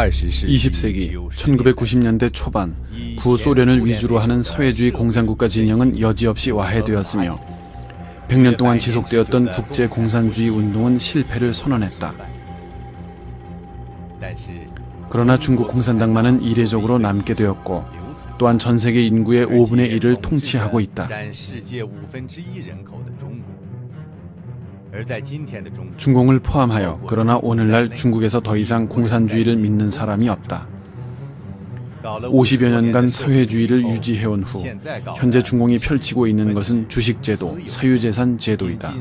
20세기 1990년대 초반 구소련을 위주로 하는 사회주의 공산국가 진영은 여지없이 와해되었으며 100년 동안 지속되었던 국제공산주의 운동은 실패를 선언했다. 그러나 중국 공산당만은 이례적으로 남게 되었고 또한 전세계 인구의 5분의 1을 통치하고 있다. 중공을 포함하여 그러나 오늘날 중국에서 더 이상 공산주의를 믿는 사람이 없다. 50여 년간 사회주의를 유지해온 후 현재 중공이 펼치고 있는 것은 주식제도, 사유재산 제도이다.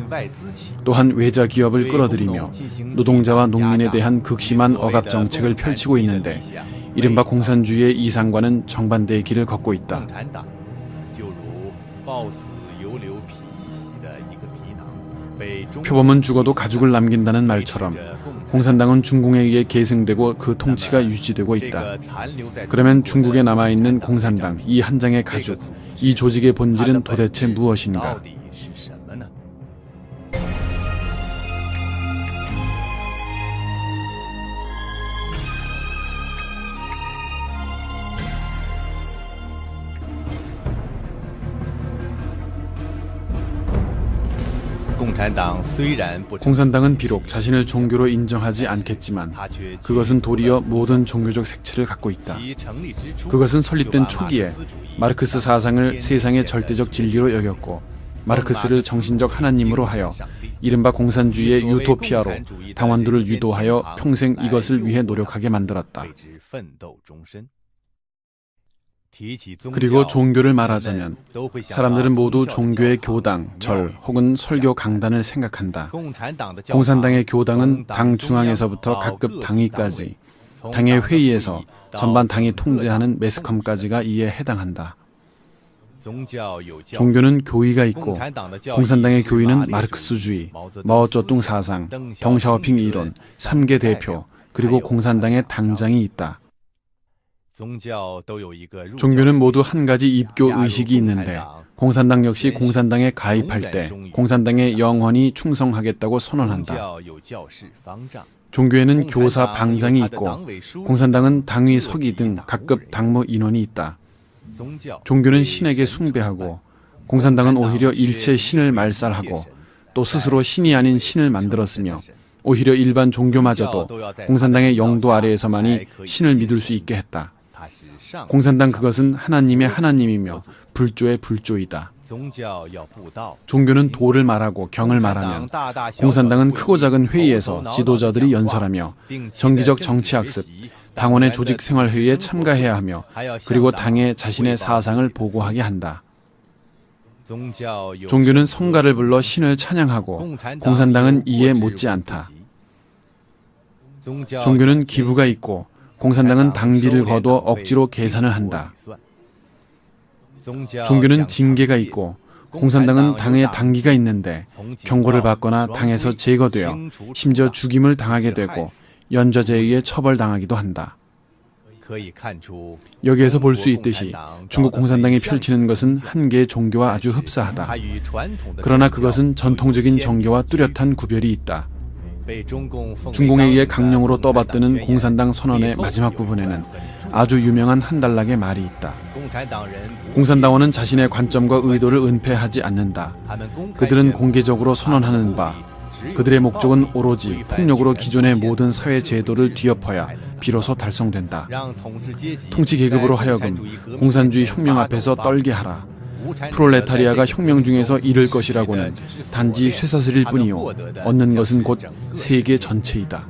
또한 외자 기업을 끌어들이며 노동자와 농민에 대한 극심한 억압 정책을 펼치고 있는데 이른바 공산주의의 이상과는 정반대의 길을 걷고 있다. 표범은 죽어도 가죽을 남긴다는 말처럼 공산당은 중공에 의해 계승되고 그 통치가 유지되고 있다. 그러면 중국에 남아있는 공산당, 이 한 장의 가죽, 이 조직의 본질은 도대체 무엇인가? 공산당은 비록 자신을 종교로 인정하지 않겠지만 그것은 도리어 모든 종교적 색채를 갖고 있다. 그것은 설립된 초기에 마르크스 사상을 세상의 절대적 진리로 여겼고 마르크스를 정신적 하나님으로 하여 이른바 공산주의의 유토피아로 당원들을 유도하여 평생 이것을 위해 노력하게 만들었다. 그리고 종교를 말하자면 사람들은 모두 종교의 교당, 절 혹은 설교 강단을 생각한다. 공산당의 교당은 당 중앙에서부터 각급 당위까지, 당의 회의에서 전반 당이 통제하는 매스컴까지가 이에 해당한다. 종교는 교의가 있고 공산당의 교의는 마르크스주의, 마오쩌둥 사상, 덩샤오핑 이론, 3개 대표, 그리고 공산당의 당장이 있다. 종교는 모두 한 가지 입교 의식이 있는데 공산당 역시 공산당에 가입할 때 공산당에 영원히 충성하겠다고 선언한다. 종교에는 교사 방장이 있고 공산당은 당위 서기 등 각급 당무 인원이 있다. 종교는 신에게 숭배하고 공산당은 오히려 일체 신을 말살하고 또 스스로 신이 아닌 신을 만들었으며 오히려 일반 종교마저도 공산당의 영도 아래에서만이 신을 믿을 수 있게 했다. 공산당 그것은 하나님의 하나님이며 불조의 불조이다. 종교는 도를 말하고 경을 말하면 공산당은 크고 작은 회의에서 지도자들이 연설하며 정기적 정치학습, 당원의 조직생활회의에 참가해야 하며 그리고 당에 자신의 사상을 보고하게 한다. 종교는 성가를 불러 신을 찬양하고 공산당은 이에 못지않다. 종교는 기부가 있고 공산당은 당비를 거둬 억지로 계산을 한다. 종교는 징계가 있고 공산당은 당에 당기가 있는데 경고를 받거나 당에서 제거되어 심지어 죽임을 당하게 되고 연좌제에 의해 처벌당하기도 한다. 여기에서 볼 수 있듯이 중국 공산당이 펼치는 것은 한 개의 종교와 아주 흡사하다. 그러나 그것은 전통적인 종교와 뚜렷한 구별이 있다. 중공에 의해 강령으로 떠받드는 공산당 선언의 마지막 부분에는 아주 유명한 한 단락의 말이 있다. 공산당원은 자신의 관점과 의도를 은폐하지 않는다. 그들은 공개적으로 선언하는 바 그들의 목적은 오로지 폭력으로 기존의 모든 사회 제도를 뒤엎어야 비로소 달성된다. 통치 계급으로 하여금 공산주의 혁명 앞에서 떨게 하라. 프롤레타리아가 혁명 중에서 잃을 것이라고는 단지 쇠사슬일 뿐이요 얻는 것은 곧 세계 전체이다.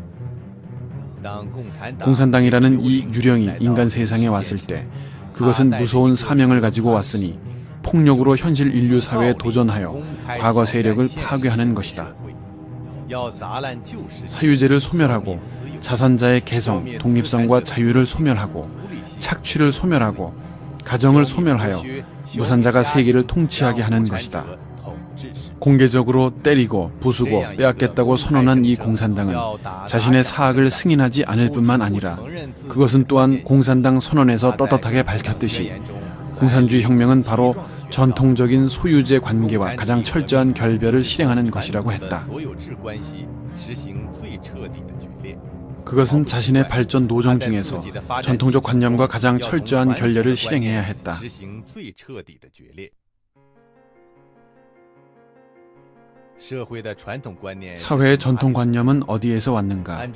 공산당이라는 이 유령이 인간 세상에 왔을 때 그것은 무서운 사명을 가지고 왔으니 폭력으로 현실 인류 사회에 도전하여 과거 세력을 파괴하는 것이다. 사유제를 소멸하고 자산자의 개성, 독립성과 자유를 소멸하고 착취를 소멸하고 가정을 소멸하여 무산자가 세계를 통치하게 하는 것이다. 공개적으로 때리고 부수고 빼앗겠다고 선언한 이 공산당은 자신의 사악을 승인하지 않을 뿐만 아니라 그것은 또한 공산당 선언에서 떳떳하게 밝혔듯이 공산주의 혁명은 바로 전통적인 소유제 관계와 가장 철저한 결별을 실행하는 것이라고 했다. 그것은 자신의 발전 노정 중에서 전통적 관념과 가장 철저한 결례를 실행해야 했다. 사회의 전통관념은 어디에서 왔는가?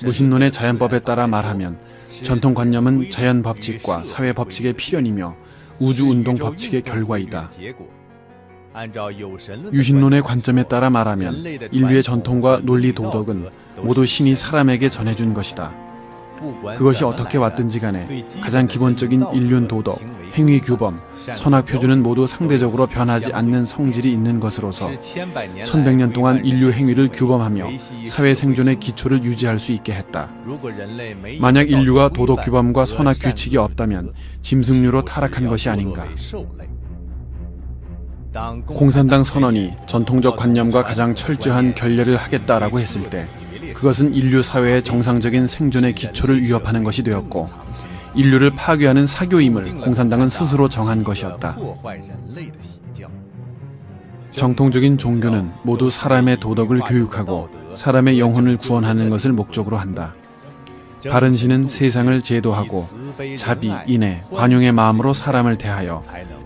무신론의 자연법에 따라 말하면 전통관념은 자연법칙과 사회법칙의 필연이며 우주운동 법칙의 결과이다. 유신론의 관점에 따라 말하면 인류의 전통과 논리 도덕은 모두 신이 사람에게 전해준 것이다. 그것이 어떻게 왔든지 간에 가장 기본적인 인륜 도덕, 행위 규범, 선악 표준은 모두 상대적으로 변하지 않는 성질이 있는 것으로서 1100년 동안 인류 행위를 규범하며 사회 생존의 기초를 유지할 수 있게 했다. 만약 인류가 도덕 규범과 선악 규칙이 없다면 짐승류로 타락한 것이 아닌가. 공산당 선언이 전통적 관념과 가장 철저한 결례를 하겠다라고 했을 때 그것은 인류 사회의 정상적인 생존의 기초를 위협하는 것이 되었고 인류를 파괴하는 사교임을 공산당은 스스로 정한 것이었다. 정통적인 종교는 모두 사람의 도덕을 교육하고 사람의 영혼을 구원하는 것을 목적으로 한다. 바른 신은 세상을 제도하고 자비, 인애, 관용의 마음으로 사람을 대하여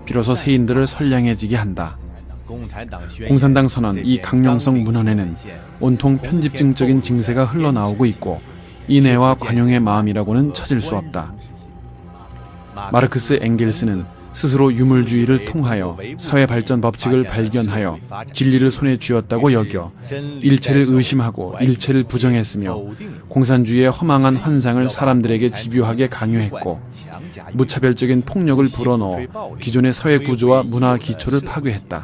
비로소 세인들을 선량해지게 한다. 공산당 선언 이 강령성 문헌에는 온통 편집증적인 징세가 흘러나오고 있고 인애와 관용의 마음이라고는 찾을 수 없다. 마르크스 엥겔스는 스스로 유물주의를 통하여 사회 발전 법칙을 발견하여 진리를 손에 쥐었다고 여겨 일체를 의심하고 일체를 부정했으며 공산주의의 허망한 환상을 사람들에게 집요하게 강요했고 무차별적인 폭력을 불어넣어 기존의 사회 구조와 문화 기초를 파괴했다.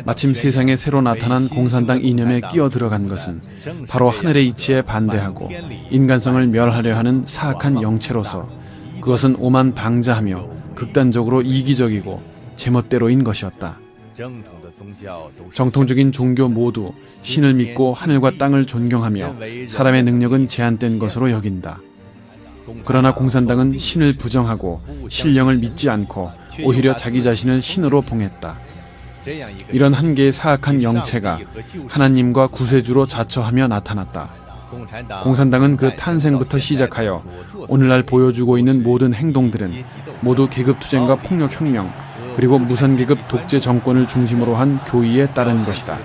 마침 세상에 새로 나타난 공산당 이념에 끼어들어간 것은 바로 하늘의 이치에 반대하고 인간성을 멸하려 하는 사악한 영체로서 그것은 오만방자하며 극단적으로 이기적이고 제멋대로인 것이었다. 정통적인 종교 모두 신을 믿고 하늘과 땅을 존경하며 사람의 능력은 제한된 것으로 여긴다. 그러나 공산당은 신을 부정하고 신령을 믿지 않고 오히려 자기 자신을 신으로 봉했다. 이런 한계의 사악한 영체가 하나님과 구세주로 자처하며 나타났다. 공산당은 그 탄생부터 시작하여 오늘날 보여주고 있는 모든 행동들은 모두 계급투쟁과 폭력혁명 그리고 무산계급 독재 정권을 중심으로 한 교의에 따른 것이다.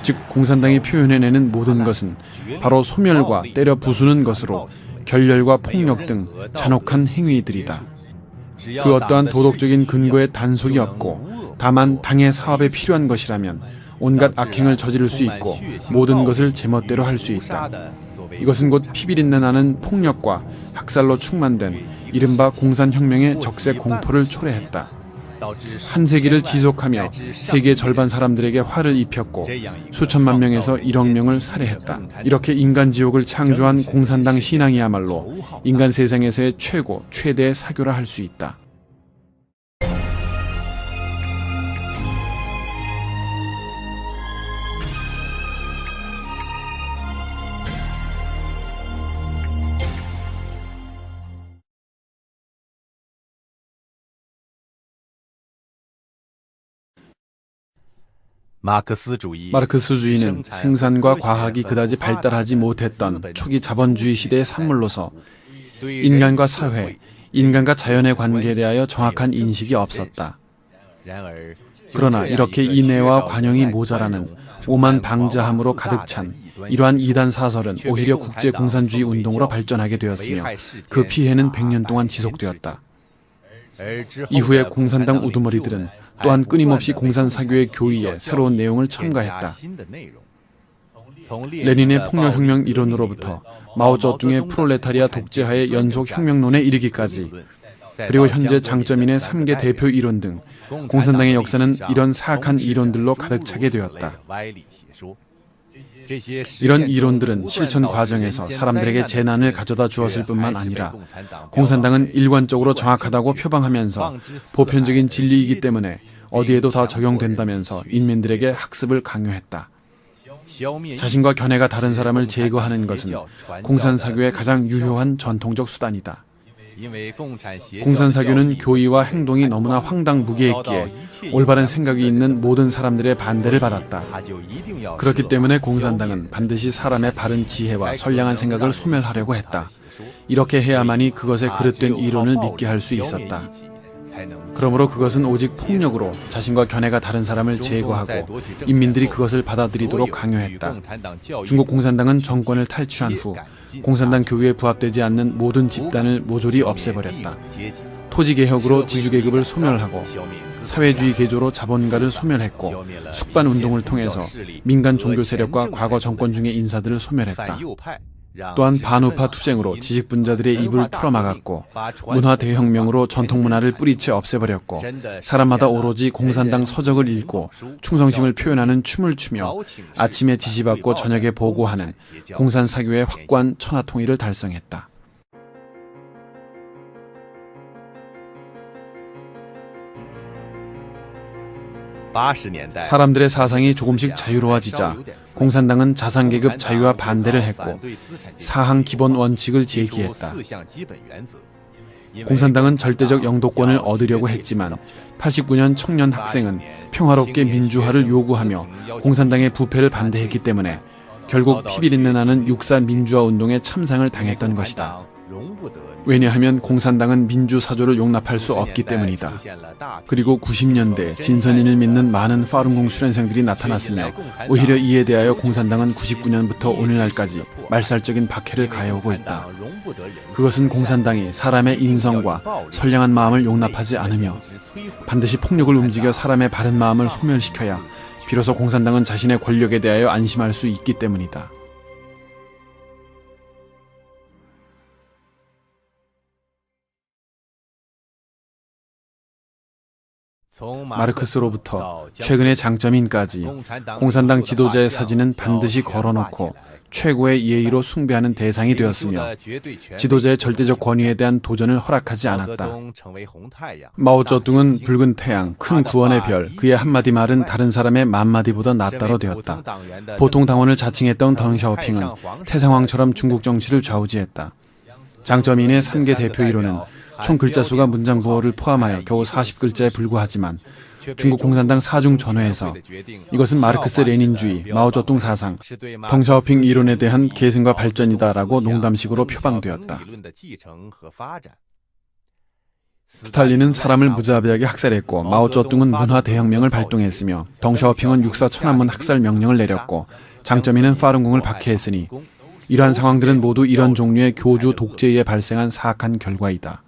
즉 공산당이 표현해내는 모든 것은 바로 소멸과 때려 부수는 것으로 결렬과 폭력 등 잔혹한 행위들이다. 그 어떠한 도덕적인 근거에 단속이 없고 다만 당의 사업에 필요한 것이라면 온갖 악행을 저지를 수 있고 모든 것을 제멋대로 할 수 있다. 이것은 곧 피비린내 나는 폭력과 학살로 충만된 이른바 공산혁명의 적색 공포를 초래했다. 한 세기를 지속하며 세계 절반 사람들에게 화를 입혔고 수천만 명에서 1억 명을 살해했다. 이렇게 인간지옥을 창조한 공산당 신앙이야말로 인간 세상에서의 최고, 최대의 사교라 할 수 있다. 마르크스주의는 생산과 과학이 그다지 발달하지 못했던 초기 자본주의 시대의 산물로서 인간과 사회, 인간과 자연의 관계에 대하여 정확한 인식이 없었다. 그러나 이렇게 인애와 관용이 모자라는 오만방자함으로 가득 찬 이러한 이단 사설은 오히려 국제공산주의 운동으로 발전하게 되었으며 그 피해는 100년 동안 지속되었다. 이후에 공산당 우두머리들은 또한 끊임없이 공산사교의 교의에 새로운 내용을 첨가했다. 레닌의 폭력혁명 이론으로부터 마오쩌둥의 프롤레타리아 독재하의 연속혁명론에 이르기까지 그리고 현재 장쩌민의 3개 대표 이론 등 공산당의 역사는 이런 사악한 이론들로 가득 차게 되었다. 이런 이론들은 실천 과정에서 사람들에게 재난을 가져다 주었을 뿐만 아니라 공산당은 일관적으로 정확하다고 표방하면서 보편적인 진리이기 때문에 어디에도 다 적용된다면서 인민들에게 학습을 강요했다. 자신과 견해가 다른 사람을 제거하는 것은 공산사교의 가장 유효한 전통적 수단이다. 공산사교는 교의와 행동이 너무나 황당무계했기에 올바른 생각이 있는 모든 사람들의 반대를 받았다. 그렇기 때문에 공산당은 반드시 사람의 바른 지혜와 선량한 생각을 소멸하려고 했다. 이렇게 해야만이 그것에 그릇된 이론을 믿게 할 수 있었다. 그러므로 그것은 오직 폭력으로 자신과 견해가 다른 사람을 제거하고 인민들이 그것을 받아들이도록 강요했다. 중국 공산당은 정권을 탈취한 후 공산당 교위에 부합되지 않는 모든 집단을 모조리 없애버렸다. 토지개혁으로 지주계급을 소멸하고 사회주의 개조로 자본가를 소멸했고 숙반운동을 통해서 민간 종교 세력과 과거 정권 중의 인사들을 소멸했다. 또한 반우파 투쟁으로 지식분자들의 입을 틀어막았고 문화대혁명으로 전통문화를 뿌리채 없애버렸고 사람마다 오로지 공산당 서적을 읽고 충성심을 표현하는 춤을 추며 아침에 지시받고 저녁에 보고하는 공산사교의 확고한 천하통일을 달성했다. 사람들의 사상이 조금씩 자유로워지자 공산당은 자산계급 자유와 반대를 했고 사항 기본 원칙을 제기했다. 공산당은 절대적 영도권을 얻으려고 했지만 89년 청년 학생은 평화롭게 민주화를 요구하며 공산당의 부패를 반대했기 때문에 결국 피비린내 나는 육사 민주화 운동에 참상을 당했던 것이다. 왜냐하면 공산당은 민주사조를 용납할 수 없기 때문이다. 그리고 90년대 진선인을 믿는 많은 파룬궁 수련생들이 나타났으며 오히려 이에 대하여 공산당은 99년부터 오늘날까지 말살적인 박해를 가해오고 있다. 그것은 공산당이 사람의 인성과 선량한 마음을 용납하지 않으며 반드시 폭력을 움직여 사람의 바른 마음을 소멸시켜야 비로소 공산당은 자신의 권력에 대하여 안심할 수 있기 때문이다. 마르크스로부터 최근의 장점인까지 공산당 지도자의 사진은 반드시 걸어놓고 최고의 예의로 숭배하는 대상이 되었으며 지도자의 절대적 권위에 대한 도전을 허락하지 않았다. 마오쩌둥은 붉은 태양, 큰 구원의 별, 그의 한마디 말은 다른 사람의 만마디보다 낫다로 되었다. 보통 당원을 자칭했던 덩샤오핑은 태상왕처럼 중국 정치를 좌우지했다. 장점인의 3개 대표 이론은 총 글자 수가 문장 부호를 포함하여 겨우 40글자에 불과하지만 중국 공산당 사중 전회에서 이것은 마르크스 레닌주의, 마오쩌둥 사상, 덩샤오핑 이론에 대한 계승과 발전이다라고 농담식으로 표방되었다. 스탈린은 사람을 무자비하게 학살했고 마오쩌둥은 문화대혁명을 발동했으며 덩샤오핑은 육사 천안문 학살 명령을 내렸고 장점인은 파룬궁을 박해했으니 이러한 상황들은 모두 이런 종류의 교주 독재에 발생한 사악한 결과이다.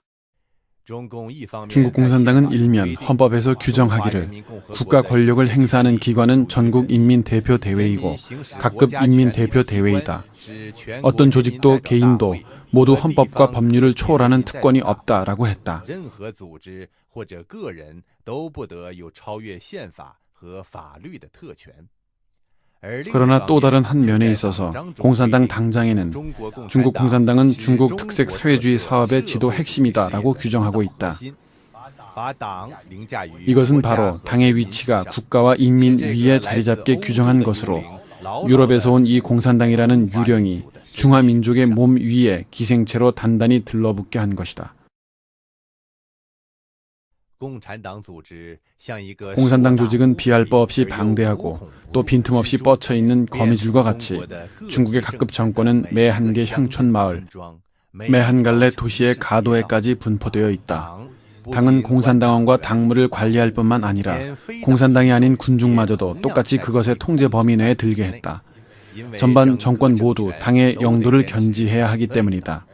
중국 공산당은 일면 헌법에서 규정하기를 국가 권력을 행사하는 기관은 전국인민대표대회이고 각급 인민대표대회이다. 어떤 조직도 개인도 모두 헌법과 법률을 초월하는 특권이 없다라고 했다. 그러나 또 다른 한 면에 있어서 공산당 당장에는 중국 공산당은 중국 특색 사회주의 사업의 지도 핵심이다라고 규정하고 있다. 이것은 바로 당의 위치가 국가와 인민 위에 자리잡게 규정한 것으로 유럽에서 온 이 공산당이라는 유령이 중화민족의 몸 위에 기생체로 단단히 들러붙게 한 것이다. 공산당 조직은 비할 바 없이 방대하고 또 빈틈없이 뻗쳐있는 거미줄과 같이 중국의 각급 정권은 매 한 개 향촌 마을, 매 한 갈래 도시의 가도에까지 분포되어 있다. 당은 공산당원과 당무를 관리할 뿐만 아니라 공산당이 아닌 군중마저도 똑같이 그것의 통제 범위 내에 들게 했다. 전반 정권 모두 당의 영도를 견지해야 하기 때문이다.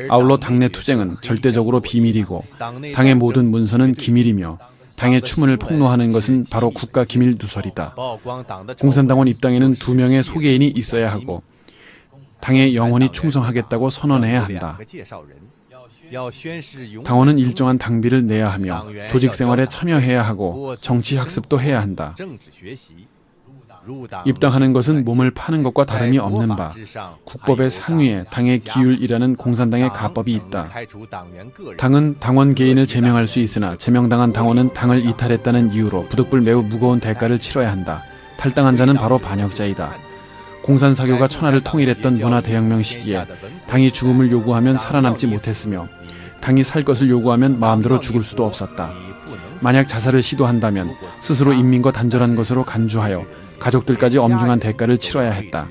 아울러 당내 투쟁은 절대적으로 비밀이고 당의 모든 문서는 기밀이며 당의 추문을 폭로하는 것은 바로 국가기밀누설이다. 공산당원 입당에는 2명의 소개인이 있어야 하고 당에 영원히 충성하겠다고 선언해야 한다. 당원은 일정한 당비를 내야 하며 조직생활에 참여해야 하고 정치학습도 해야 한다. 입당하는 것은 몸을 파는 것과 다름이 없는 바 국법의 상위에 당의 기율이라는 공산당의 가법이 있다. 당은 당원 개인을 제명할 수 있으나 제명당한 당원은 당을 이탈했다는 이유로 부득불 매우 무거운 대가를 치러야 한다. 탈당한 자는 바로 반역자이다. 공산사교가 천하를 통일했던 문화대혁명 시기에 당이 죽음을 요구하면 살아남지 못했으며 당이 살 것을 요구하면 마음대로 죽을 수도 없었다. 만약 자살을 시도한다면 스스로 인민과 단절한 것으로 간주하여 가족들까지 엄중한 대가를 치러야 했다.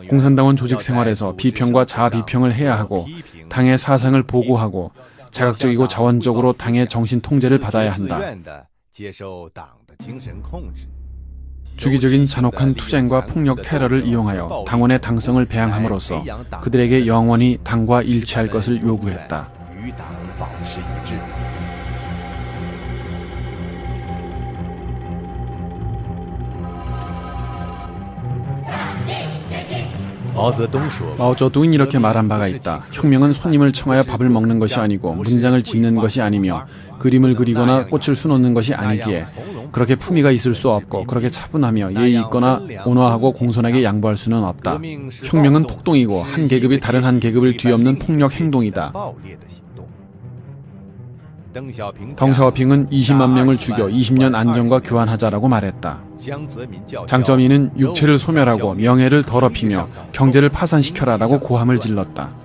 공산당원 조직 생활에서 비평과 자아비평을 해야 하고 당의 사상을 보고하고 자극적이고 자원적으로 당의 정신 통제를 받아야 한다. 주기적인 잔혹한 투쟁과 폭력 테러를 이용하여 당원의 당성을 배양함으로써 그들에게 영원히 당과 일치할 것을 요구했다. 마오쩌둥은 이렇게 말한 바가 있다. 혁명은 손님을 청하여 밥을 먹는 것이 아니고 문장을 짓는 것이 아니며 그림을 그리거나 꽃을 수놓는 것이 아니기에 그렇게 품위가 있을 수 없고 그렇게 차분하며 예의 있거나 온화하고 공손하게 양보할 수는 없다. 혁명은 폭동이고 한 계급이 다른 한 계급을 뒤엎는 폭력 행동이다. 덩샤오핑은 20만 명을 죽여 20년 안정과 교환하자라고 말했다. 장쩌민은 육체를 소멸하고 명예를 더럽히며 경제를 파산시켜라라고 고함을 질렀다.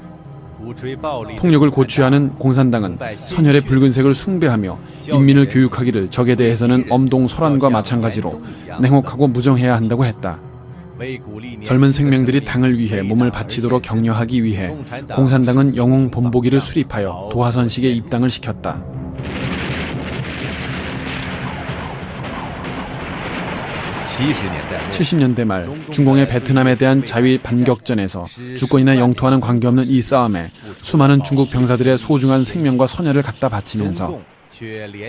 폭력을 고취하는 공산당은 선열의 붉은색을 숭배하며 인민을 교육하기를 적에 대해서는 엄동설환과 마찬가지로 냉혹하고 무정해야 한다고 했다. 젊은 생명들이 당을 위해 몸을 바치도록 격려하기 위해 공산당은 영웅 본보기를 수립하여 도하선식에 입당을 시켰다. 70년대 말 중공의 베트남에 대한 자위 반격전에서 주권이나 영토와는 관계없는 이 싸움에 수많은 중국 병사들의 소중한 생명과 선열을 갖다 바치면서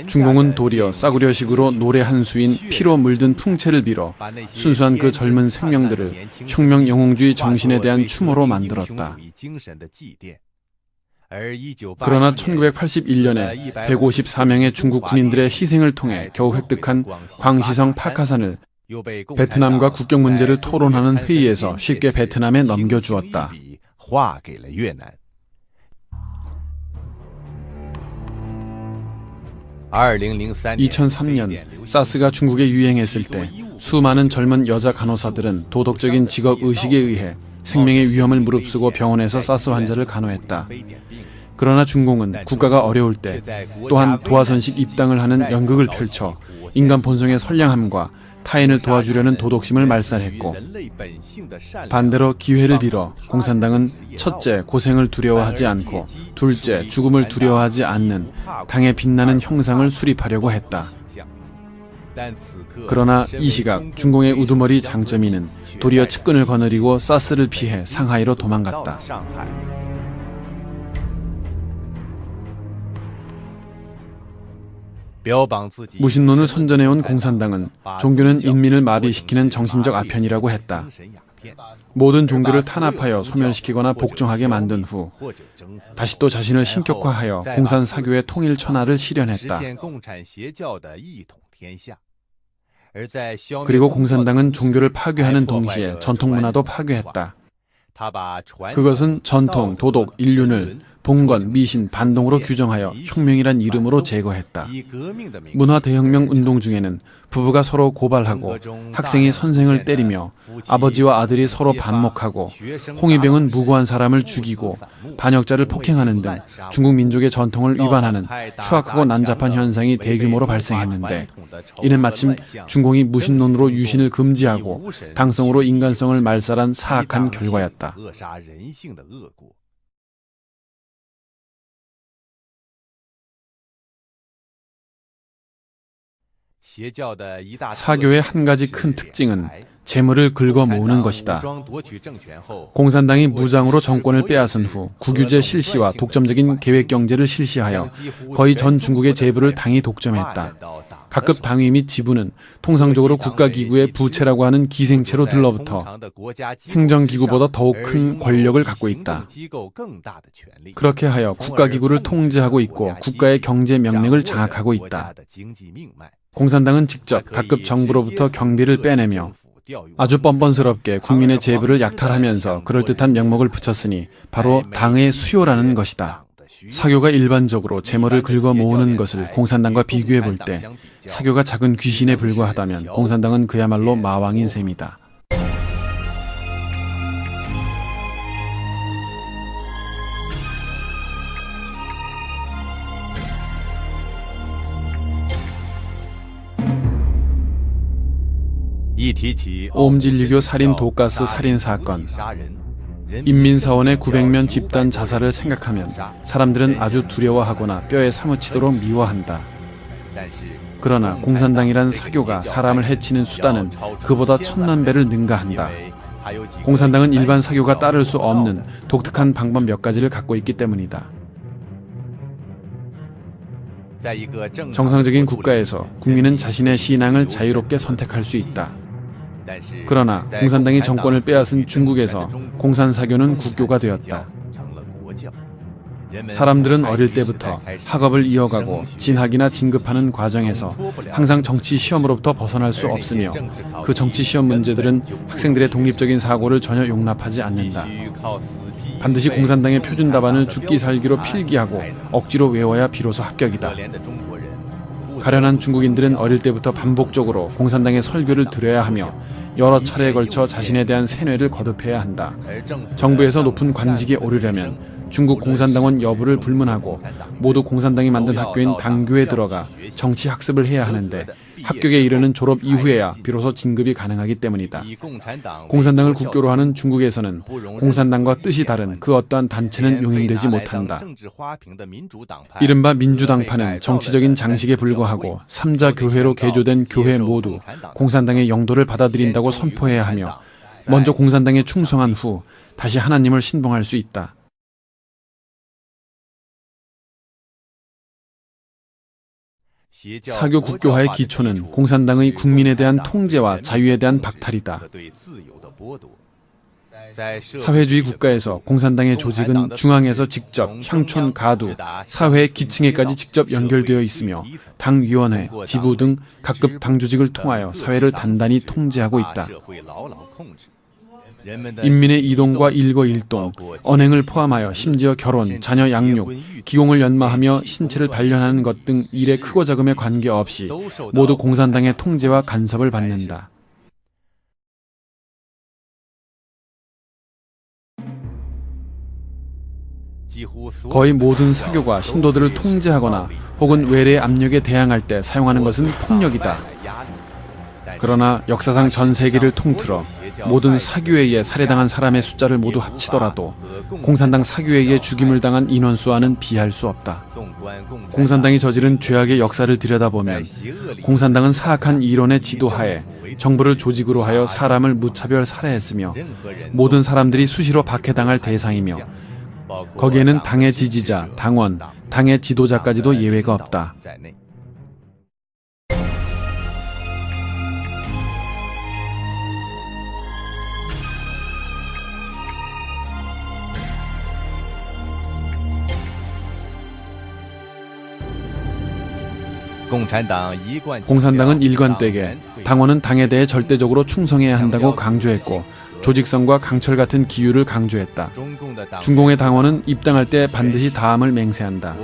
중공은 도리어 싸구려식으로 노래 한 수인 피로 물든 풍채를 빌어 순수한 그 젊은 생명들을 혁명 영웅주의 정신에 대한 추모로 만들었다. 그러나 1981년에 154명의 중국 군인들의 희생을 통해 겨우 획득한 광시성 파카산을 베트남과 국경 문제를 토론하는 회의에서 쉽게 베트남에 넘겨주었다. 2003년 사스가 중국에 유행했을 때 수많은 젊은 여자 간호사들은 도덕적인 직업 의식에 의해 생명의 위험을 무릅쓰고 병원에서 사스 환자를 간호했다. 그러나 중공은 국가가 어려울 때 또한 도하선식 입당을 하는 연극을 펼쳐 인간 본성의 선량함과 타인을 도와주려는 도덕심을 말살했고, 반대로 기회를 빌어 공산당은 첫째, 고생을 두려워하지 않고 둘째, 죽음을 두려워하지 않는 당의 빛나는 형상을 수립하려고 했다. 그러나 이 시각 중공의 우두머리 장쩌민은 도리어 측근을 거느리고 사스를 피해 상하이로 도망갔다. 무신론을 선전해온 공산당은 종교는 인민을 마비시키는 정신적 아편이라고 했다. 모든 종교를 탄압하여 소멸시키거나 복종하게 만든 후 다시 또 자신을 신격화하여 공산사교의 통일 천하를 실현했다. 그리고 공산당은 종교를 파괴하는 동시에 전통문화도 파괴했다. 그것은 전통, 도덕, 인륜을 봉건, 미신, 반동으로 규정하여 혁명이란 이름으로 제거했다. 문화 대혁명 운동 중에는 부부가 서로 고발하고 학생이 선생을 때리며 아버지와 아들이 서로 반목하고 홍위병은 무고한 사람을 죽이고 반역자를 폭행하는 등 중국 민족의 전통을 위반하는 추악하고 난잡한 현상이 대규모로 발생했는데, 이는 마침 중공이 무신론으로 유신을 금지하고 당성으로 인간성을 말살한 사악한 결과였다. 사교의 한 가지 큰 특징은 재물을 긁어 모으는 것이다. 공산당이 무장으로 정권을 빼앗은 후 국유제 실시와 독점적인 계획경제를 실시하여 거의 전 중국의 재부를 당이 독점했다. 각급 당위 및 지부는 통상적으로 국가기구의 부채라고 하는 기생체로 들러붙어 행정기구보다 더욱 큰 권력을 갖고 있다. 그렇게 하여 국가기구를 통제하고 있고 국가의 경제 명령을 장악하고 있다. 공산당은 직접 각급 정부로부터 경비를 빼내며 아주 뻔뻔스럽게 국민의 재부를 약탈하면서 그럴듯한 명목을 붙였으니 바로 당의 수요라는 것이다. 사교가 일반적으로 재물을 긁어 모으는 것을 공산당과 비교해 볼 때 사교가 작은 귀신에 불과하다면 공산당은 그야말로 마왕인 셈이다. 오음진리교 살인 독가스 살인 사건, 인민사원의 900명 집단 자살을 생각하면 사람들은 아주 두려워하거나 뼈에 사무치도록 미워한다. 그러나 공산당이란 사교가 사람을 해치는 수단은 그보다 천만 배를 능가한다. 공산당은 일반 사교가 따를 수 없는 독특한 방법 몇 가지를 갖고 있기 때문이다. 정상적인 국가에서 국민은 자신의 신앙을 자유롭게 선택할 수 있다. 그러나 공산당이 정권을 빼앗은 중국에서 공산사교는 국교가 되었다. 사람들은 어릴 때부터 학업을 이어가고 진학이나 진급하는 과정에서 항상 정치 시험으로부터 벗어날 수 없으며 그 정치 시험 문제들은 학생들의 독립적인 사고를 전혀 용납하지 않는다. 반드시 공산당의 표준 답안을 죽기 살기로 필기하고 억지로 외워야 비로소 합격이다. 가련한 중국인들은 어릴 때부터 반복적으로 공산당의 설교를 들어야 하며 여러 차례에 걸쳐 자신에 대한 세뇌를 거듭해야 한다. 정부에서 높은 관직에 오르려면 중국 공산당원 여부를 불문하고 모두 공산당이 만든 학교인 당교에 들어가 정치 학습을 해야 하는데 합격에 이르는 졸업 이후에야 비로소 진급이 가능하기 때문이다. 공산당을 국교로 하는 중국에서는 공산당과 뜻이 다른 그 어떠한 단체는 용인되지 못한다. 이른바 민주당파는 정치적인 장식에 불과하고 삼자 교회로 개조된 교회 모두 공산당의 영도를 받아들인다고 선포해야 하며 먼저 공산당에 충성한 후 다시 하나님을 신봉할 수 있다. 사교 국교화의 기초는 공산당의 국민에 대한 통제와 자유에 대한 박탈이다. 사회주의 국가에서 공산당의 조직은 중앙에서 직접 향촌, 가두, 사회의 기층에까지 직접 연결되어 있으며 당위원회, 지부 등 각급 당조직을 통하여 사회를 단단히 통제하고 있다. 인민의 이동과 일거일동, 언행을 포함하여 심지어 결혼, 자녀 양육, 기공을 연마하며 신체를 단련하는 것 등 일의 크고 작음에 관계없이 모두 공산당의 통제와 간섭을 받는다. 거의 모든 사교가 신도들을 통제하거나 혹은 외래의 압력에 대항할 때 사용하는 것은 폭력이다. 그러나 역사상 전 세계를 통틀어 모든 사교에 의해 살해당한 사람의 숫자를 모두 합치더라도 공산당 사교에 의해 죽임을 당한 인원수와는 비할 수 없다. 공산당이 저지른 죄악의 역사를 들여다보면 공산당은 사악한 이론의 지도하에 정부를 조직으로 하여 사람을 무차별 살해했으며 모든 사람들이 수시로 박해당할 대상이며 거기에는 당의 지지자, 당원, 당의 지도자까지도 예외가 없다. 공산당은 일관되게 당원은 당에 대해 절대적으로 충성해야 한다고 강조했고 조직성과 강철 같은 기율을 강조했다. 중공의 당원은 입당할 때 반드시 다음을 맹세한다.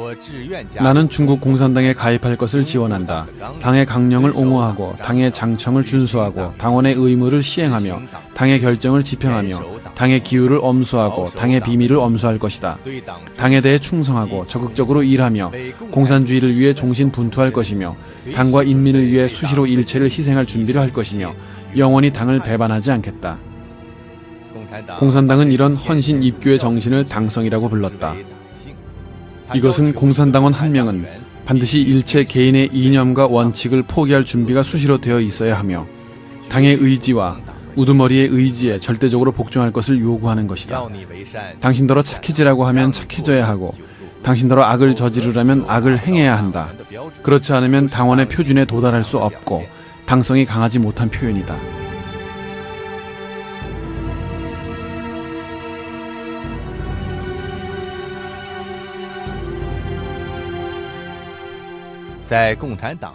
나는 중국 공산당에 가입할 것을 지원한다. 당의 강령을 옹호하고 당의 장청을 준수하고 당원의 의무를 시행하며 당의 결정을 집행하며 당의 기율을 엄수하고 당의 비밀을 엄수할 것이다. 당에 대해 충성하고 적극적으로 일하며 공산주의를 위해 종신분투할 것이며 당과 인민을 위해 수시로 일체를 희생할 준비를 할 것이며 영원히 당을 배반하지 않겠다. 공산당은 이런 헌신 입교의 정신을 당성이라고 불렀다. 이것은 공산당원 한 명은 반드시 일체 개인의 이념과 원칙을 포기할 준비가 수시로 되어 있어야 하며 당의 의지와 우두머리의 의지에 절대적으로 복종할 것을 요구하는 것이다. 당신더러 착해지라고 하면 착해져야 하고 당신더러 악을 저지르려면 악을 행해야 한다. 그렇지 않으면 당원의 표준에 도달할 수 없고 당성이 강하지 못한 표현이다.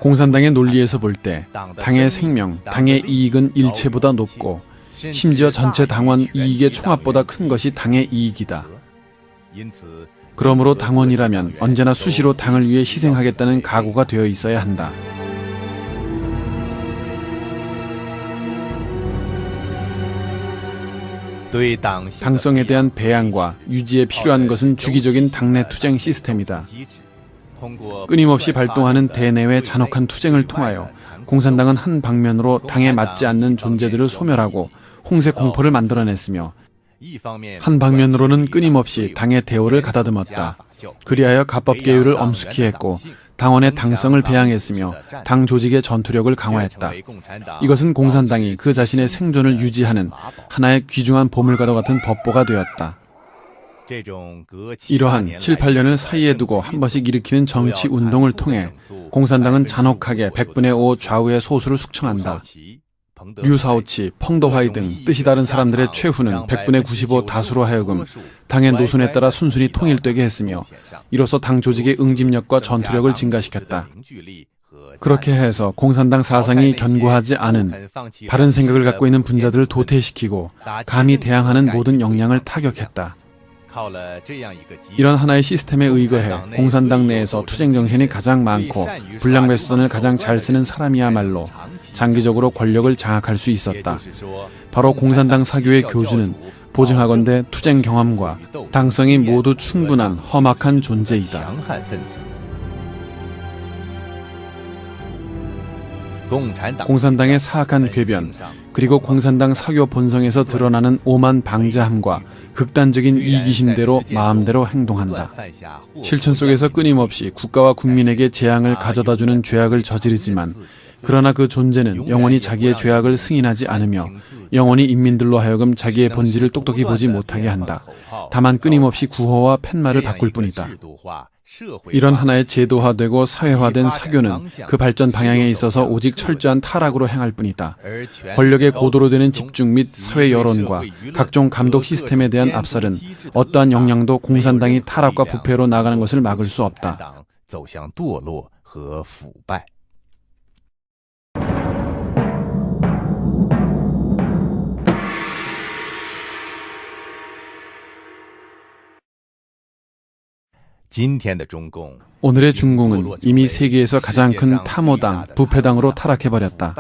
공산당의 논리에서 볼 때 당의 생명, 당의 이익은 일체보다 높고 심지어 전체 당원 이익의 총합보다 큰 것이 당의 이익이다. 그러므로 당원이라면 언제나 수시로 당을 위해 희생하겠다는 각오가 되어 있어야 한다. 당성에 대한 배양과 유지에 필요한 것은 주기적인 당내 투쟁 시스템이다. 끊임없이 발동하는 대내외 잔혹한 투쟁을 통하여 공산당은 한 방면으로 당에 맞지 않는 존재들을 소멸하고 홍세 공포를 만들어냈으며 한 방면으로는 끊임없이 당의 대오를 가다듬었다. 그리하여 가법계율을 엄숙히 했고 당원의 당성을 배양했으며 당 조직의 전투력을 강화했다. 이것은 공산당이 그 자신의 생존을 유지하는 하나의 귀중한 보물과도 같은 법보가 되었다. 이러한 7, 8년을 사이에 두고 한 번씩 일으키는 정치 운동을 통해 공산당은 잔혹하게 100분의 5 좌우의 소수를 숙청한다. 류사오치, 펑도화이 등 뜻이 다른 사람들의 최후는 100분의 95 다수로 하여금 당의 노선에 따라 순순히 통일되게 했으며 이로써 당 조직의 응집력과 전투력을 증가시켰다. 그렇게 해서 공산당 사상이 견고하지 않은 바른 생각을 갖고 있는 분자들을 도태시키고 감히 대항하는 모든 역량을 타격했다. 이런 하나의 시스템에 의거해 공산당 내에서 투쟁 정신이 가장 많고 불량배 수단을 가장 잘 쓰는 사람이야말로 장기적으로 권력을 장악할 수 있었다. 바로 공산당 사교의 교주는 보증하건대 투쟁 경험과 당성이 모두 충분한 험악한 존재이다. 공산당의 사악한 궤변, 그리고 공산당 사교 본성에서 드러나는 오만 방자함과 극단적인 이기심대로 마음대로 행동한다. 실천 속에서 끊임없이 국가와 국민에게 재앙을 가져다주는 죄악을 저지르지만 그러나 그 존재는 영원히 자기의 죄악을 승인하지 않으며 영원히 인민들로 하여금 자기의 본질을 똑똑히 보지 못하게 한다. 다만 끊임없이 구호와 팻말을 바꿀 뿐이다. 이런 하나의 제도화되고 사회화된 사교는 그 발전 방향에 있어서 오직 철저한 타락으로 행할 뿐이다. 권력의 고도로 되는 집중 및 사회 여론과 각종 감독 시스템에 대한 압살은 어떠한 역량도 공산당이 타락과 부패로 나가는 것을 막을 수 없다. 오늘의 중공은 이미 세계에서 가장 큰 탐호당, 부패당으로 타락해버렸다.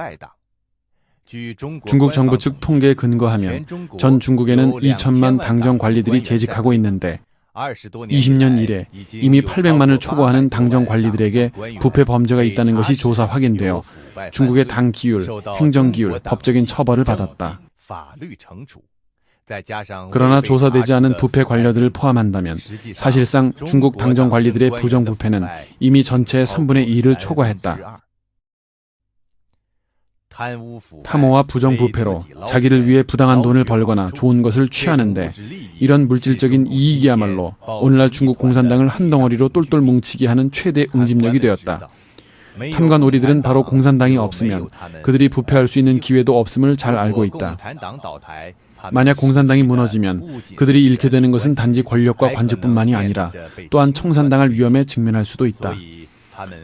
중국 정부 측 통계에 근거하면 전 중국에는 2천만 당정 관리들이 재직하고 있는데 20년 이래 이미 800만을 초과하는 당정 관리들에게 부패 범죄가 있다는 것이 조사 확인되어 중국의 당 기율, 행정 기율, 법적인 처벌을 받았다. 그러나 조사되지 않은 부패 관료들을 포함한다면 사실상 중국 당정 관리들의 부정부패는 이미 전체의 3분의 2를 초과했다. 탐호와 부정부패로 자기를 위해 부당한 돈을 벌거나 좋은 것을 취하는데 이런 물질적인 이익이야말로 오늘날 중국 공산당을 한 덩어리로 똘똘 뭉치게 하는 최대 응집력이 되었다. 탐과 놀이들은 바로 공산당이 없으면 그들이 부패할 수 있는 기회도 없음을 잘 알고 있다. 만약 공산당이 무너지면 그들이 잃게 되는 것은 단지 권력과 관직뿐만이 아니라 또한 청산당할 위험에 직면할 수도 있다.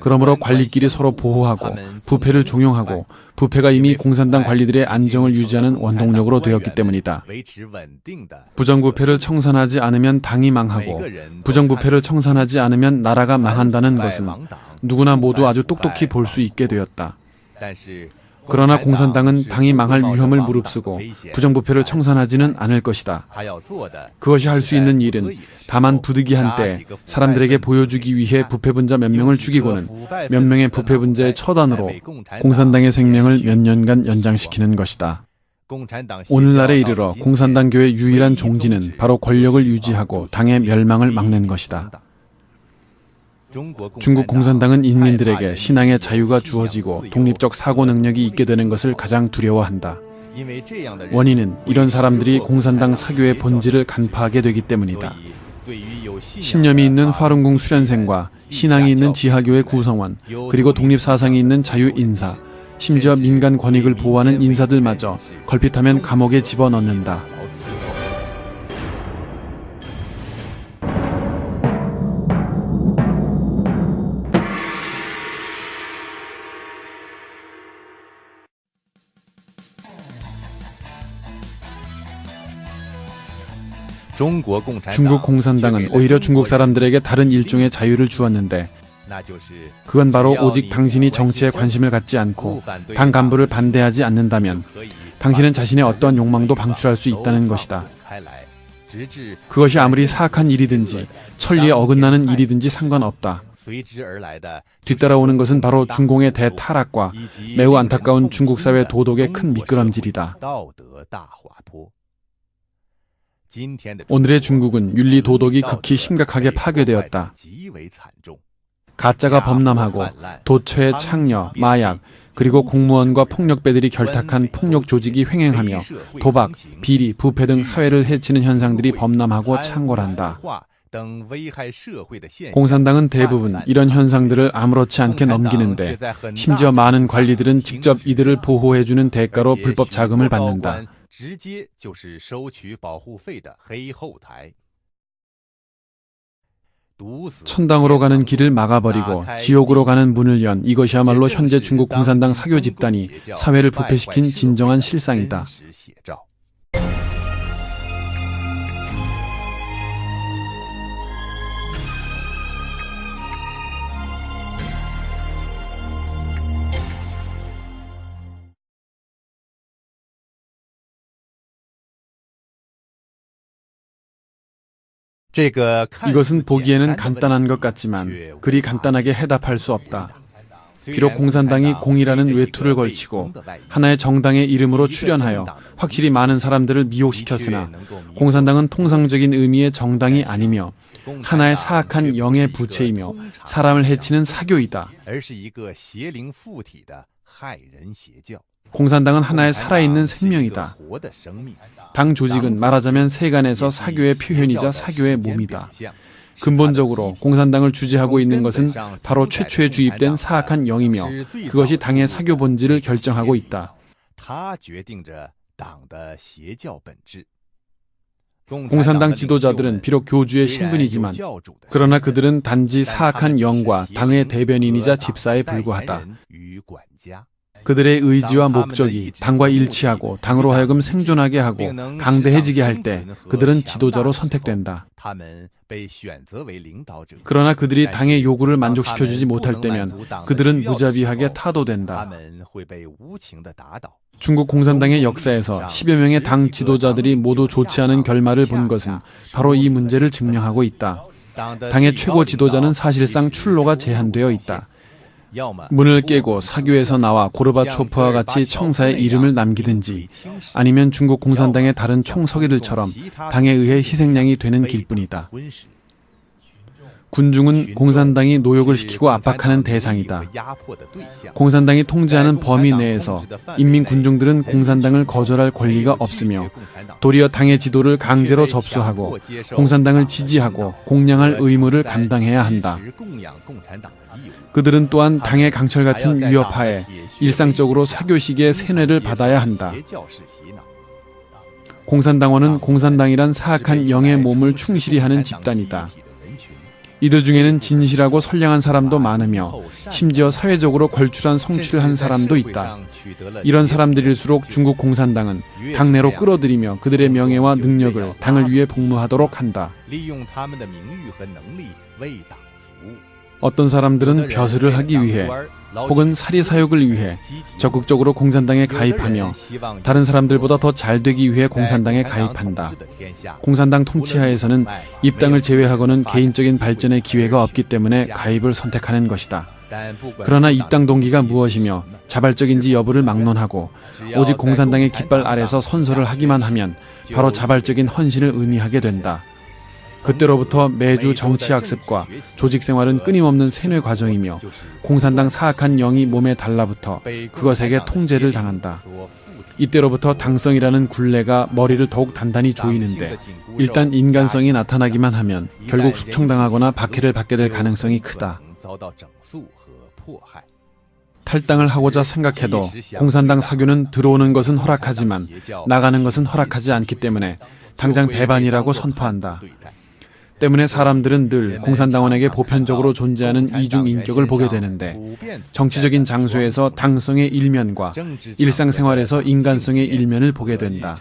그러므로 관리끼리 서로 보호하고 부패를 종용하고 부패가 이미 공산당 관리들의 안정을 유지하는 원동력으로 되었기 때문이다. 부정부패를 청산하지 않으면 당이 망하고 부정부패를 청산하지 않으면 나라가 망한다는 것은 누구나 모두 아주 똑똑히 볼 수 있게 되었다. 그러나 공산당은 당이 망할 위험을 무릅쓰고 부정부패를 청산하지는 않을 것이다. 그것이 할 수 있는 일은 다만 부득이한 때 사람들에게 보여주기 위해 부패분자 몇 명을 죽이고는 몇 명의 부패분자의 처단으로 공산당의 생명을 몇 년간 연장시키는 것이다. 오늘날에 이르러 공산당교의 유일한 종지는 바로 권력을 유지하고 당의 멸망을 막는 것이다. 중국 공산당은 인민들에게 신앙의 자유가 주어지고 독립적 사고 능력이 있게 되는 것을 가장 두려워한다. 원인은 이런 사람들이 공산당 사교의 본질을 간파하게 되기 때문이다. 신념이 있는 화룡궁 수련생과 신앙이 있는 지하교의 구성원, 그리고 독립사상이 있는 자유인사, 심지어 민간 권익을 보호하는 인사들마저 걸핏하면 감옥에 집어넣는다. 중국 공산당은 오히려 중국 사람들에게 다른 일종의 자유를 주었는데 그건 바로 오직 당신이 정치에 관심을 갖지 않고 당 간부를 반대하지 않는다면 당신은 자신의 어떠한 욕망도 방출할 수 있다는 것이다. 그것이 아무리 사악한 일이든지 천리에 어긋나는 일이든지 상관없다. 뒤따라오는 것은 바로 중공의 대타락과 매우 안타까운 중국 사회 도덕의 큰 미끄럼질이다. 오늘의 중국은 윤리 도덕이 극히 심각하게 파괴되었다. 가짜가 범람하고 도처의 창녀, 마약, 그리고 공무원과 폭력배들이 결탁한 폭력 조직이 횡행하며 도박, 비리, 부패 등 사회를 해치는 현상들이 범람하고 창궐한다. 공산당은 대부분 이런 현상들을 아무렇지 않게 넘기는데 심지어 많은 관리들은 직접 이들을 보호해주는 대가로 불법 자금을 받는다. 천당으로 가는 길을 막아버리고 지옥으로 가는 문을 연 이것이야말로 현재 중국 공산당 사교 집단이 사회를 부패시킨 진정한 실상이다. 이것은 보기에는 간단한 것 같지만 그리 간단하게 해답할 수 없다. 비록 공산당이 공이라는 외투를 걸치고 하나의 정당의 이름으로 출연하여 확실히 많은 사람들을 미혹시켰으나 공산당은 통상적인 의미의 정당이 아니며 하나의 사악한 영의 부체이며 사람을 해치는 사교이다. 공산당은 하나의 살아있는 생명이다. 당 조직은 말하자면 세간에서 사교의 표현이자 사교의 몸이다. 근본적으로 공산당을 주재하고 있는 것은 바로 최초에 주입된 사악한 영이며 그것이 당의 사교 본질을 결정하고 있다. 공산당 지도자들은 비록 교주의 신분이지만 그러나 그들은 단지 사악한 영과 당의 대변인이자 집사에 불과하다. 그들의 의지와 목적이 당과 일치하고 당으로 하여금 생존하게 하고 강대해지게 할 때 그들은 지도자로 선택된다. 그러나 그들이 당의 요구를 만족시켜주지 못할 때면 그들은 무자비하게 타도된다. 중국 공산당의 역사에서 10여 명의 당 지도자들이 모두 좋지 않은 결말을 본 것은 바로 이 문제를 증명하고 있다. 당의 최고 지도자는 사실상 출로가 제한되어 있다. 문을 깨고 사교에서 나와 고르바초프와 같이 청사에 이름을 남기든지 아니면 중국 공산당의 다른 총서기들처럼 당에 의해 희생양이 되는 길뿐이다. 군중은 공산당이 노역을 시키고 압박하는 대상이다. 공산당이 통제하는 범위 내에서 인민 군중들은 공산당을 거절할 권리가 없으며 도리어 당의 지도를 강제로 접수하고 공산당을 지지하고 공양할 의무를 감당해야 한다. 그들은 또한 당의 강철 같은 위협하에 일상적으로 사교식의 세뇌를 받아야 한다. 공산당원은 공산당이란 사악한 영의 몸을 충실히 하는 집단이다. 이들 중에는 진실하고 선량한 사람도 많으며 심지어 사회적으로 걸출한 성취를 한 사람도 있다. 이런 사람들일수록 중국 공산당은 당내로 끌어들이며 그들의 명예와 능력을 당을 위해 복무하도록 한다. 어떤 사람들은 벼슬을 하기 위해 혹은 사리사욕을 위해 적극적으로 공산당에 가입하며 다른 사람들보다 더 잘 되기 위해 공산당에 가입한다. 공산당 통치하에서는 입당을 제외하고는 개인적인 발전의 기회가 없기 때문에 가입을 선택하는 것이다. 그러나 입당 동기가 무엇이며 자발적인지 여부를 막론하고 오직 공산당의 깃발 아래서 선서를 하기만 하면 바로 자발적인 헌신을 의미하게 된다. 그때로부터 매주 정치학습과 조직생활은 끊임없는 세뇌 과정이며 공산당 사악한 영이 몸에 달라붙어 그것에게 통제를 당한다. 이때로부터 당성이라는 굴레가 머리를 더욱 단단히 조이는데 일단 인간성이 나타나기만 하면 결국 숙청당하거나 박해를 받게 될 가능성이 크다. 탈당을 하고자 생각해도 공산당 사교는 들어오는 것은 허락하지만 나가는 것은 허락하지 않기 때문에 당장 배반이라고 선포한다. 때문에 사람들은 늘 공산당원에게 보편적으로 존재하는 이중인격을 보게 되는데 정치적인 장소에서 당성의 일면과 일상생활에서 인간성의 일면을 보게 된다.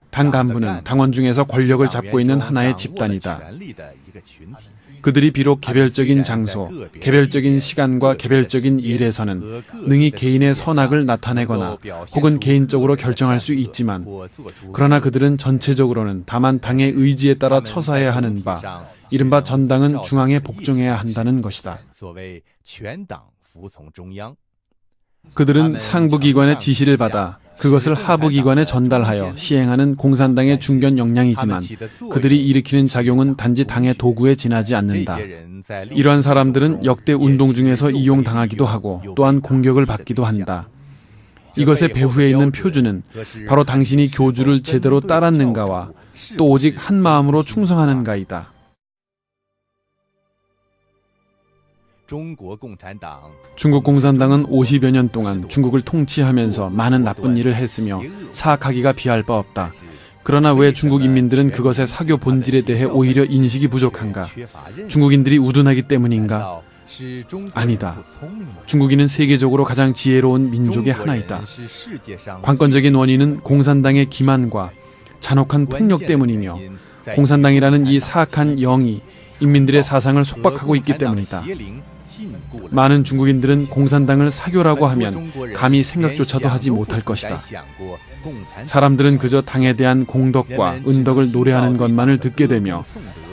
당 간부는 당원 중에서 권력을 잡고 있는 하나의 집단이다. 그들이 비록 개별적인 장소, 개별적인 시간과 개별적인 일에서는 능히 개인의 선악을 나타내거나 혹은 개인적으로 결정할 수 있지만, 그러나 그들은 전체적으로는 다만 당의 의지에 따라 처사해야 하는 바, 이른바 전당은 중앙에 복종해야 한다는 것이다. 그들은 상부기관의 지시를 받아 그것을 하부기관에 전달하여 시행하는 공산당의 중견 역량이지만, 그들이 일으키는 작용은 단지 당의 도구에 지나지 않는다. 이러한 사람들은 역대 운동 중에서 이용당하기도 하고 또한 공격을 받기도 한다. 이것의 배후에 있는 표준은 바로 당신이 교주를 제대로 따랐는가와 또 오직 한 마음으로 충성하는가이다. 중국 공산당은 50여 년 동안 중국을 통치하면서 많은 나쁜 일을 했으며 사악하기가 비할 바 없다. 그러나 왜 중국 인민들은 그것의 사교 본질에 대해 오히려 인식이 부족한가? 중국인들이 우둔하기 때문인가? 아니다. 중국인은 세계적으로 가장 지혜로운 민족의 하나이다. 관건적인 원인은 공산당의 기만과 잔혹한 폭력 때문이며, 공산당이라는 이 사악한 영이 인민들의 사상을 속박하고 있기 때문이다. 많은 중국인들은 공산당을 사교라고 하면 감히 생각조차도 하지 못할 것이다. 사람들은 그저 당에 대한 공덕과 은덕을 노래하는 것만을 듣게 되며,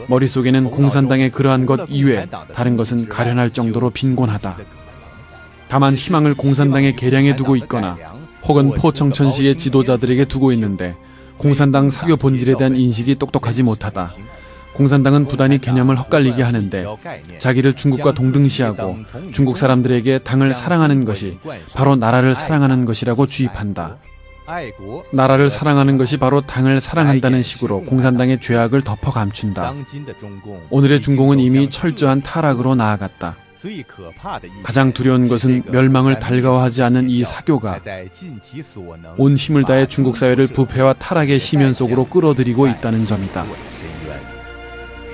머릿속에는 공산당의 그러한 것 이외 다른 것은 가련할 정도로 빈곤하다. 다만 희망을 공산당의 계량에 두고 있거나 혹은 포청천식의 지도자들에게 두고 있는데, 공산당 사교 본질에 대한 인식이 똑똑하지 못하다. 공산당은 부단히 개념을 헛갈리게 하는데, 자기를 중국과 동등시하고 중국 사람들에게 당을 사랑하는 것이 바로 나라를 사랑하는 것이라고 주입한다. 나라를 사랑하는 것이 바로 당을 사랑한다는 식으로 공산당의 죄악을 덮어 감춘다. 오늘의 중공은 이미 철저한 타락으로 나아갔다. 가장 두려운 것은 멸망을 달가워하지 않는 이 사교가 온 힘을 다해 중국 사회를 부패와 타락의 심연 속으로 끌어들이고 있다는 점이다.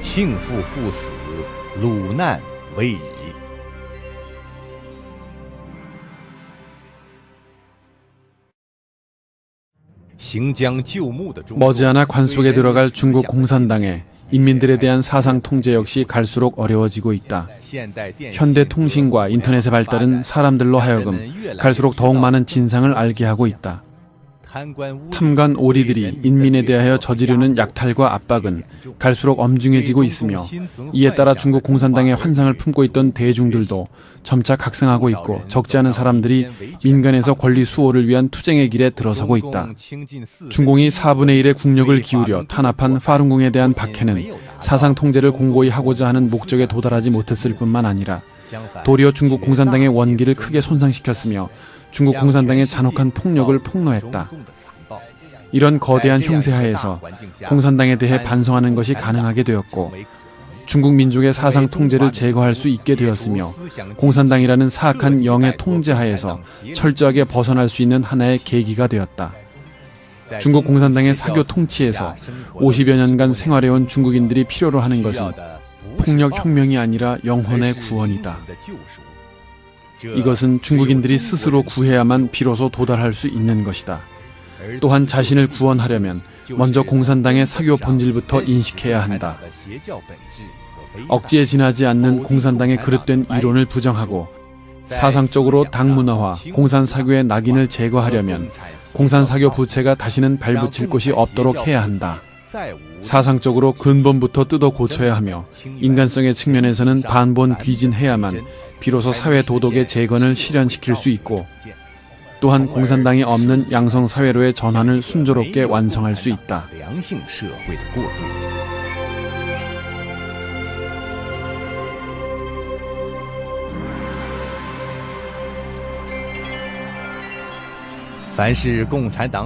庆父不死，鲁难为矣。 머지않아 관 속에 들어갈 중국 공산당에 인민들에 대한 사상 통제 역시 갈수록 어려워지고 있다. 현대 통신과 인터넷의 발달은 사람들로 하여금 갈수록 더욱 많은 진상을 알게 하고 있다. 탐관 오리들이 인민에 대하여 저지르는 약탈과 압박은 갈수록 엄중해지고 있으며, 이에 따라 중국 공산당의 환상을 품고 있던 대중들도 점차 각성하고 있고, 적지 않은 사람들이 민간에서 권리 수호를 위한 투쟁의 길에 들어서고 있다. 중공이 4분의 1의 국력을 기울여 탄압한 파룬궁에 대한 박해는 사상 통제를 공고히 하고자 하는 목적에 도달하지 못했을 뿐만 아니라 도리어 중국 공산당의 원기를 크게 손상시켰으며, 중국 공산당의 잔혹한 폭력을 폭로했다. 이런 거대한 형세 하에서 공산당에 대해 반성하는 것이 가능하게 되었고, 중국 민족의 사상 통제를 제거할 수 있게 되었으며, 공산당이라는 사악한 영의 통제 하에서 철저하게 벗어날 수 있는 하나의 계기가 되었다. 중국 공산당의 사교 통치에서 50여 년간 생활해온 중국인들이 필요로 하는 것은 폭력 혁명이 아니라 영혼의 구원이다. 이것은 중국인들이 스스로 구해야만 비로소 도달할 수 있는 것이다. 또한 자신을 구원하려면 먼저 공산당의 사교 본질부터 인식해야 한다. 억지에 지나지 않는 공산당의 그릇된 이론을 부정하고, 사상적으로 당 문화와 공산사교의 낙인을 제거하려면 공산사교 부채가 다시는 발붙일 곳이 없도록 해야 한다. 사상적으로 근본부터 뜯어 고쳐야 하며, 인간성의 측면에서는 반본 귀진해야만 비로소 사회 도덕의 재건을 실현시킬 수 있고, 또한 공산당이 없는 양성사회로의 전환을 순조롭게 완성할 수 있다.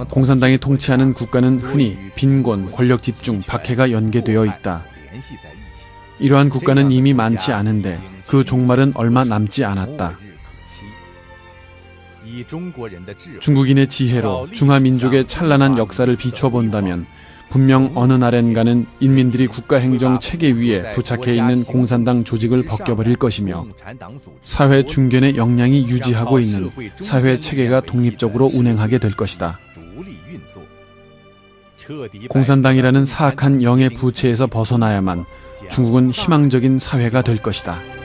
공산당이 통치하는 국가는 흔히 빈곤, 권력 집중, 박해가 연계되어 있다. 이러한 국가는 이미 많지 않은데 그 종말은 얼마 남지 않았다. 중국인의 지혜로 중화민족의 찬란한 역사를 비춰본다면 분명 어느 날엔가는 인민들이 국가행정 체계 위에 부착해 있는 공산당 조직을 벗겨버릴 것이며, 사회 중견의 역량이 유지하고 있는 사회 체계가 독립적으로 운행하게 될 것이다. 공산당이라는 사악한 영의 부채에서 벗어나야만 중국은 희망적인 사회가 될 것이다.